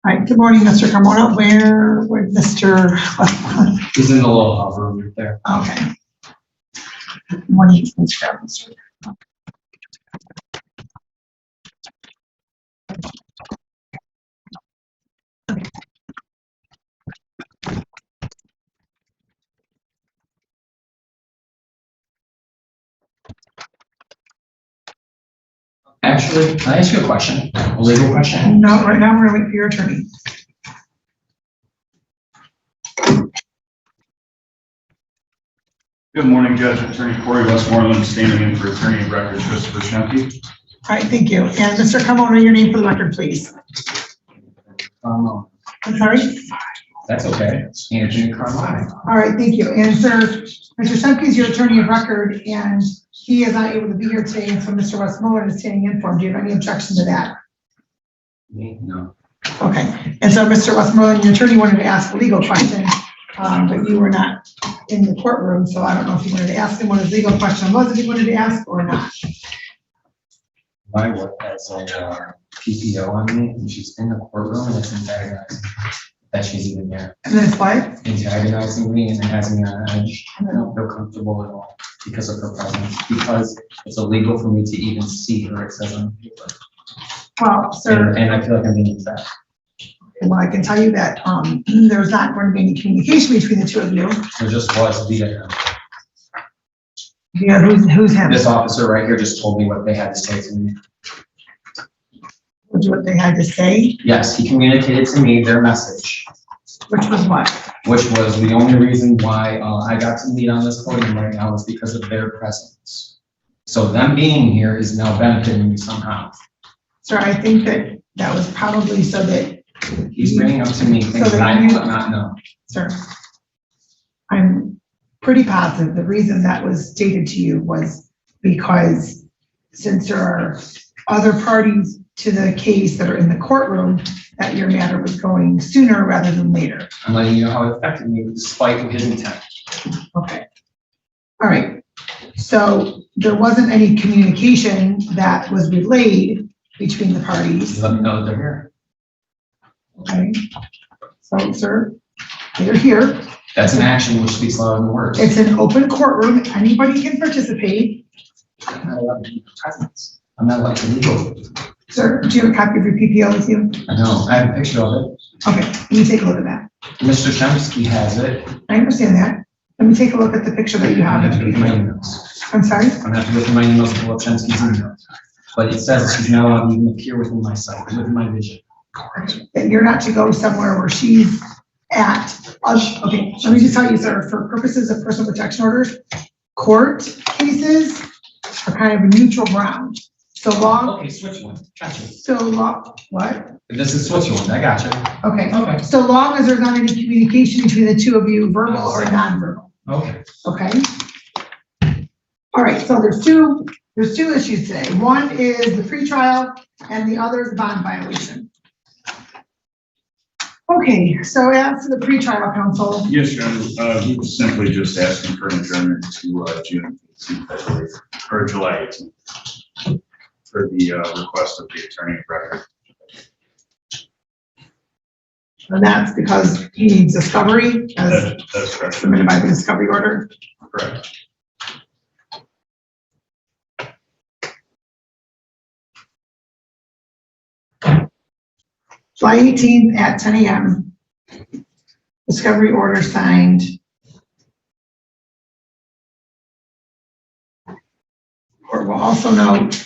All right, good morning, Mr. Carmona. Where would Mr. Westmoreland? He's in the little room right there. Okay. Good morning, Mr. Actually, can I ask you a question? A legal question? No, right now we're waiting for your attorney. Good morning, Judge. Attorney Corey Westmoreland, standing in for Attorney of Record Christopher Schemke. All right, thank you. And Mr. Carmona, your name for the record, please. I'm sorry? That's okay. Anthony Carmine. All right, thank you. And sir, Mr. Schemke is your attorney of record, and he is not able to be here today, and so Mr. Westmoreland is standing in for him. Do you have any objection to that? Me? No. Okay. And so Mr. Westmoreland, your attorney wanted to ask a legal question, but you were not in the courtroom, so I don't know if you wanted to ask him what his legal question was, if he wanted to ask or not. My wife has a PPO on me, and she's in the courtroom, and it's antagonizing that she's even there. And then it's what? Antagonizing me, and it has me on edge. I don't feel comfortable at all because of her presence, because it's illegal for me to even see her, it says on the paper. Well, sir, And I feel like I'm being attacked. well, I can tell you that there's not going to be any communication between the two of you. There just was via him. Yeah, who's him? This officer right here just told me what they had to say to me. What they had to say, Yes, he communicated to me their message, which was what? which was the only reason why I got to meet on this podium right now is because of their presence. So them being here is now benefiting me somehow. Sir, I think that was probably so that, He's bringing up to me things So that I that do you- not know. sir, I'm pretty positive the reason that was stated to you was because since there are other parties to the case that are in the courtroom, that your matter was going sooner rather than later. I'm letting you know how it affected me despite his intent. Okay. All right. So there wasn't any communication that was relayed between the parties. Just let me know that they're here. Okay. So, sir, they're here. That's an action which speaks louder than words. It's an open courtroom. Anybody can participate. I'm not allowed to be present. I'm not allowed to legal. Sir, do you have a copy of your PPO with you? I know. I have a picture of it. Okay, let me take a look at that. Mr. Chemsky has it. I understand that. Let me take a look at the picture that you have. I'm of gonna have to your go through my PPO. emails. I'm sorry? I'm gonna have to go through my emails and pull up Chemsky's emails. But it says she's not allowed to even appear within my sight, within my vision. That you're not to go somewhere where she's at. Okay, let me just tell you, sir, for purposes of personal protection orders, court cases are kind of a neutral ground. So long, Okay, Switzerland. Gotcha. so long, what? This is Switzerland. I gotcha. Okay, Okay. so long as there's not any communication between the two of you, verbal or nonverbal, Okay. okay? All right, so there's two issues today. One is the pretrial and the other is bond violation. Okay, so as to the pretrial, counsel, Yes, Your Honor. He was simply just asking for an adjournment to June 18th, I believe, or July 18th, for the request of the Attorney of Record. and that's because he needs discovery as That's correct. submitted by the discovery order. Correct. July 18th at 10 a.m. Discovery order signed. Court will also note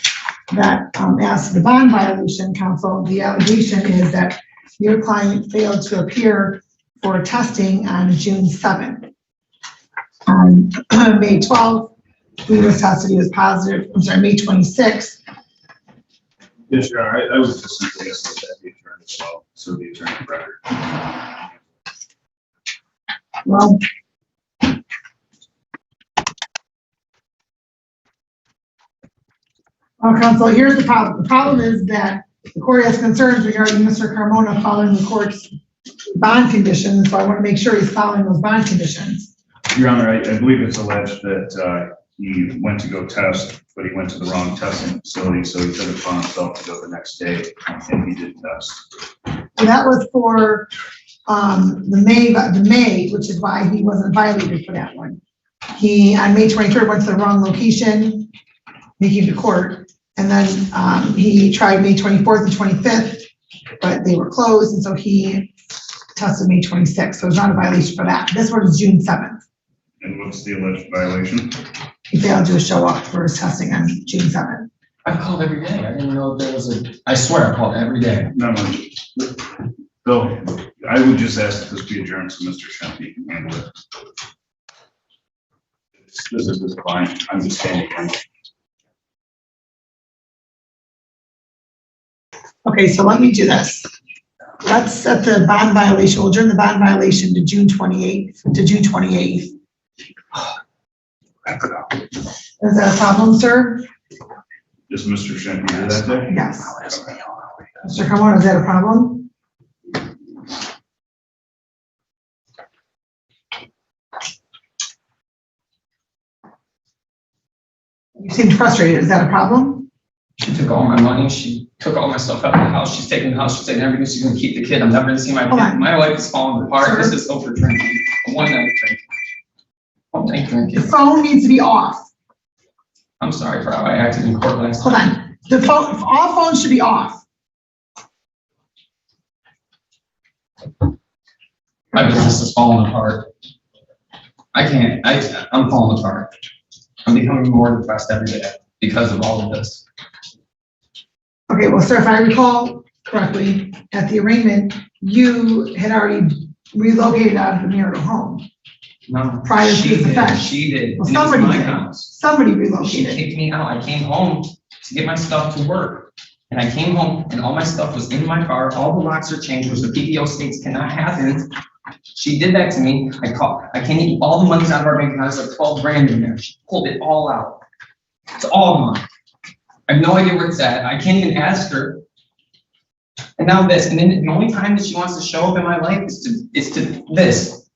that as to the bond violation, counsel, the allegation is that your client failed to appear for testing on June 7th. On May 12th, he was tested, he was positive, I'm sorry, May 26th. Yes, Your Honor. I was just simply asking that the adjourned as well, so the Attorney of Record. Well, counsel, here's the problem. The problem is that the court has concerns regarding Mr. Carmona following the court's bond conditions, so I want to make sure he's following those bond conditions. Your Honor, I believe it's alleged that he went to go test, but he went to the wrong testing facility, so he took it upon himself to go the next day, and he did test. So that was for, the May, which is why he wasn't violated for that one. He, on May 23rd, went to the wrong location, he came to court, and then, he tried May 24th and 25th, but they were closed, and so he tested May 26th, so it's not a violation for that. This one is June 7th. And what's the alleged violation? He failed to show up for his testing on June 7th. I've called every day. I didn't know there was I swear I called every day. No, Bill, I would just ask that this be adjourned so Mr. Shempy can handle it. This is his client. I'm just standing here. Okay, so let me do this. Let's set the bond violation, we'll adjourn the bond violation to June 28th, Is that a problem, sir? Is Mr. Shempy here that day? Yes. Okay. Mr. Carmona, is that a problem? You seemed frustrated, is that a problem? She took all my money. She took all my stuff out of the house. She's taking the house. She's taking everything. She's gonna keep the kid. I'm never gonna see my Hold kid. on. My life is falling apart. Sir? This is over drinking. A one night drink. One night The drinking. phone needs to be off. I'm sorry for how I acted in court last Hold time. on, the phone, all phones should be off. My business is falling apart. I'm falling apart. I'm becoming more depressed every day because of all of this. Okay, well, sir, if I recall correctly, at the arraignment, you had already relocated out of the marital home. No. Prior to she this did. offense. She did. Well, And it was somebody my did. house. Somebody She relocated. kicked me out. I came home to get my stuff to work. And I came home and all my stuff was in my car. All the locks are changed, which the PPO states cannot happen. She did that to me. I can't even, all the money's out of our bank account. There's like 12 grand in there. She pulled it all out. It's all gone. I have no idea where it's at. I can't even ask her. And now this, and then the only time that she wants to show up in my life is to this.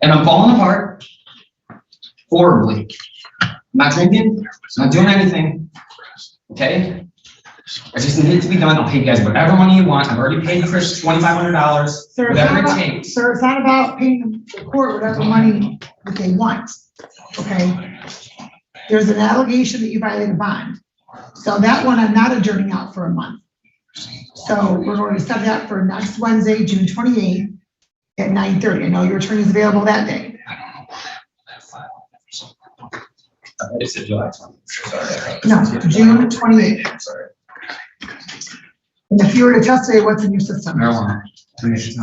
And I'm falling apart horribly. I'm not drinking, I'm not doing anything. Okay? I just need it to be done. I'll pay you guys whatever money you want. I've already paid Chris $2,500, Sir, it's whatever not it about- takes. Sir, it's not about paying the court whatever money that they want, okay? There's an allegation that you violated bond. So that one I'm not adjourning out for a month. So we're going to set that for next Wednesday, June 28th at 9:30. I know your attorney is available that day. It said July 20th. Sorry. No, June 28th. I'm sorry. And if you were to test today, what's in your system? Marijuana. When's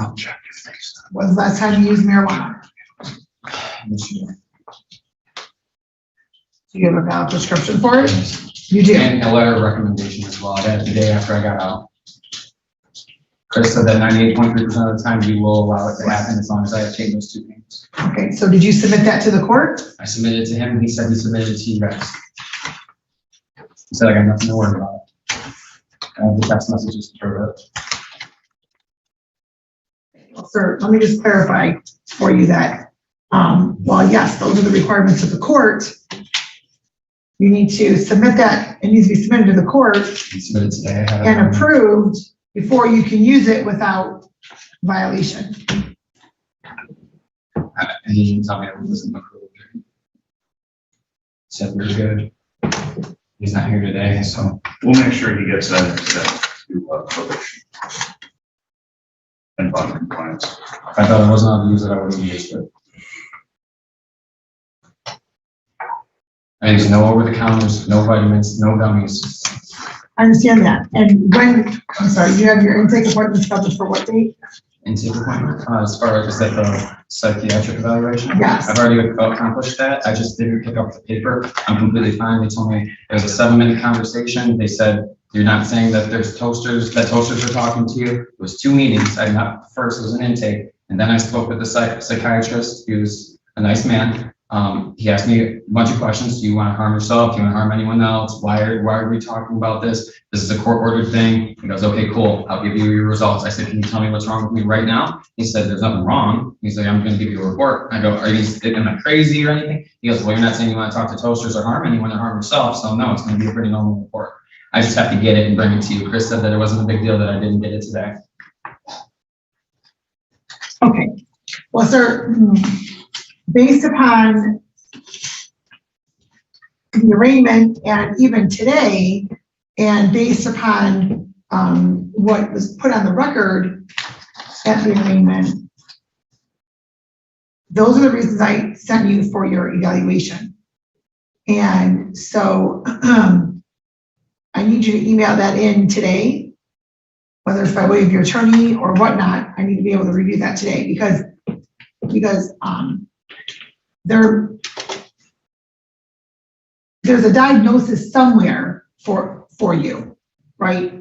the last time you used marijuana? Do you have a valid prescription for it? You do. And a letter of recommendation as well. I got it the day after I got out. Chris said that 98.3% of the time you will allow it to happen as long as I obtain those two things. Okay, so did you submit that to the court? I submitted it to him, and he said he submitted it to you guys. He said I got nothing to worry about. I have the text messages to prove it. Well, sir, let me just clarify for you that, well, yes, those are the requirements of the court. You need to submit that, it needs to be submitted to the court He submitted today. I had it and on- approved before you can use it without violation. And he didn't tell me it wasn't approved. Said we're good. He's not here today, so. We'll make sure he gets that to probation. And bond compliance. If I thought I wasn't allowed to use it, I would have used it. And there's no over-the-counters, no vitamins, no gummies. I understand that. And when, I'm sorry, you have your intake appointment scheduled for what date? Intake appointment, as far as the psychiatric evaluation. Yes. I've already accomplished that. I just didn't pick up the paper. I'm completely fine. They told me it was a 7-minute conversation. They said, you're not saying that there's toasters, that toasters are talking to you. It was 2 meetings. I not, first was an intake, and then I spoke with the psychiatrist. He was a nice man. He asked me a bunch of questions. Do you want to harm yourself? Do you want to harm anyone else? Why are we talking about this? This is a court ordered thing. He goes, okay, cool. I'll give you your results. I said, can you tell me what's wrong with me right now? He said, there's nothing wrong. He's like, I'm going to give you a report. I go, am I crazy or anything? He goes, well, you're not saying you want to talk to toasters or harm anyone or harm yourself. So no, it's going to be a pretty normal report. I just have to get it and bring it to you. Chris said that it wasn't a big deal that I didn't get it today. Okay, well, sir, based upon the arraignment and even today, and based upon what was put on the record at the arraignment, those are the reasons I sent you for your evaluation. And so I need you to email that in today, whether it's by way of your attorney or whatnot. I need to be able to review that today because there's a diagnosis somewhere for you, right?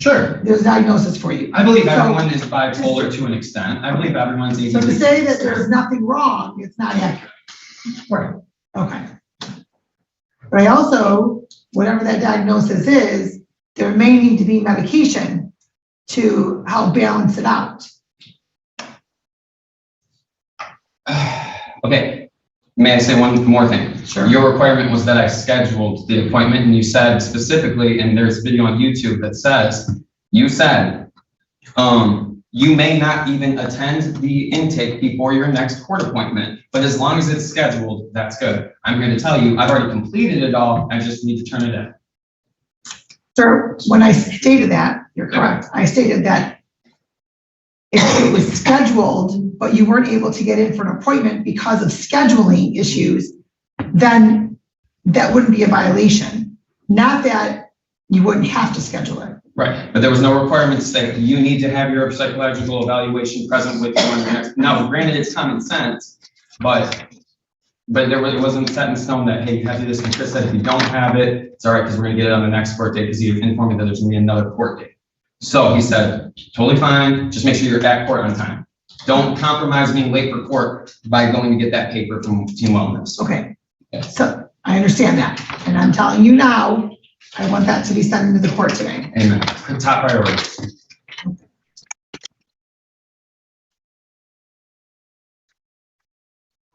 Sure. There's a diagnosis for you. I believe everyone is bipolar to an extent. I believe everyone's ADD. So to say that there's nothing wrong, it's not accurate. Right. Okay. But I also, whatever that diagnosis is, there may need to be medication to help balance it out. Okay, may I say one more thing? Sure. Your requirement was that I scheduled the appointment, and you said specifically, and there's a video on YouTube that says, you said, you may not even attend the intake before your next court appointment, but as long as it's scheduled, that's good. I'm here to tell you, I've already completed it all, I just need to turn it in. Sir, when I stated that, you're correct. I stated that if it was scheduled, but you weren't able to get in for an appointment because of scheduling issues, then that wouldn't be a violation. Not that you wouldn't have to schedule it. Right, but there was no requirement to say that you need to have your psychological evaluation present with you on your next. Now, granted, it's common sense, but there really wasn't set in stone that, hey, you have to do this. And Chris said, if you don't have it, it's all right, because we're gonna get it on the next court date, because he informed me that there's gonna be another court date. So he said, totally fine, just make sure you're at court on time. Don't compromise being late for court by going to get that paper from Team Wellness. Okay, Yeah. so I understand that. And I'm telling you now, I want that to be sent into the court today. Amen. Top priority.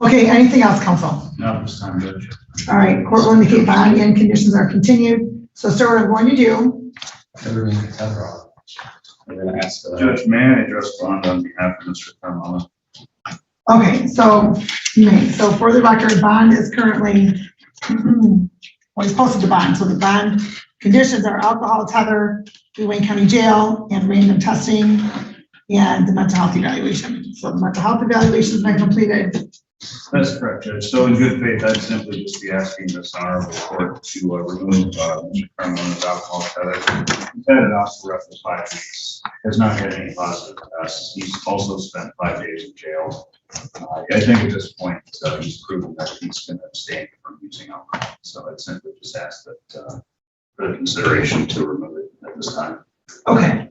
Okay, anything else, counsel? Not this time, Judge. All right, court will indicate bond and conditions are continued. So sir, what I'm going to do, We're gonna ask for that. Judge, may I address bond on behalf of Mr. Carmona? okay, so for the record, bond is currently, well, he's posted the bond. So the bond conditions are alcohol tether, the Wayne County Jail, and random testing, and the mental health evaluation. So the mental health evaluation has been completed. That's correct, Judge. So in good faith, I'd simply just be asking this honorable court to remove Mr. Carmona's alcohol tether. He's had it off for roughly 5 weeks. Has not had any positive tests. He's also spent 5 days in jail. I think at this point, he's proven that he's going to abstain from using alcohol. So I'd simply just ask that for the consideration to remove it at this time. Okay.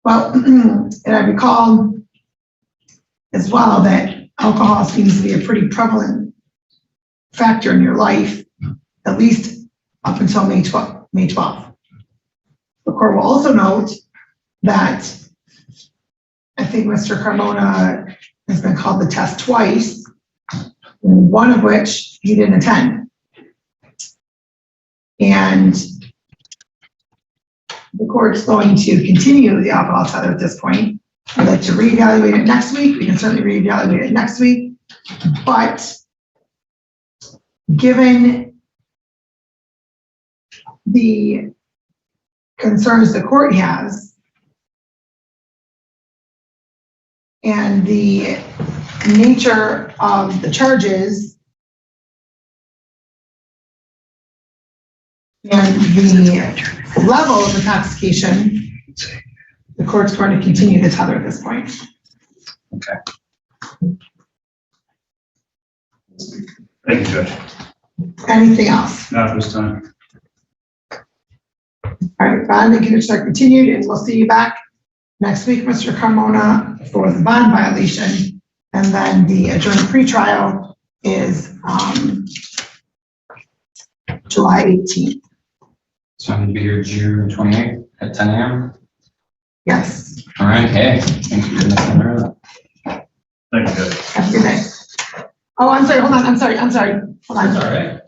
Well, and I recall as well that alcohol seems to be a pretty prevalent factor in your life, at least up until May 12th. The court will also note that I think Mr. Carmona has been called to test twice, one of which he didn't attend. And the court's going to continue the alcohol tether at this point. I'd like to reevaluate it next week. We can certainly reevaluate it next week. But given the concerns the court has and the nature of the charges and the level of intoxication, the court's going to continue the tether at this point. Okay. Thank you, Judge. Anything else? Not at this time. All right, bond and conditions are continued, and we'll see you back next week, Mr. Carmona, for the bond violation. And then the adjourned pretrial is July 18th. So I'm gonna be here June 28th at 10 a.m. Yes. All right, hey, thank you for messing around. Thank you, Judge. Have a good day. Oh, I'm sorry, hold on, I'm sorry. Hold on. That's all right.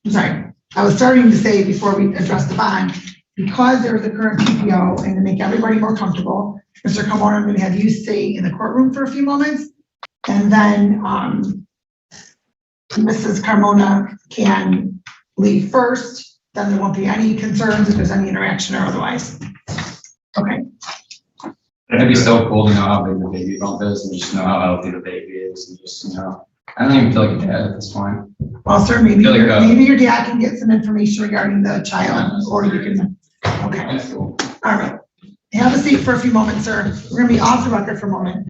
I'm sorry. I was starting to say before we address the bond, because there's a current PPO and to make everybody more comfortable, Mr. Carmona, I'm gonna have you stay in the courtroom for a few moments. And then, Mrs. Carmona can leave first, then there won't be any concerns if there's any interaction or otherwise. Okay, It'd be so cool to know how big the baby bump is and just know how healthy the baby is and just, you know, I don't even feel like a dad at this point. well, sir, maybe, Feel like, maybe your dad can get some information regarding the child, or you can, okay, all right. Have a seat for a few moments, sir. We're gonna be off the record for a moment.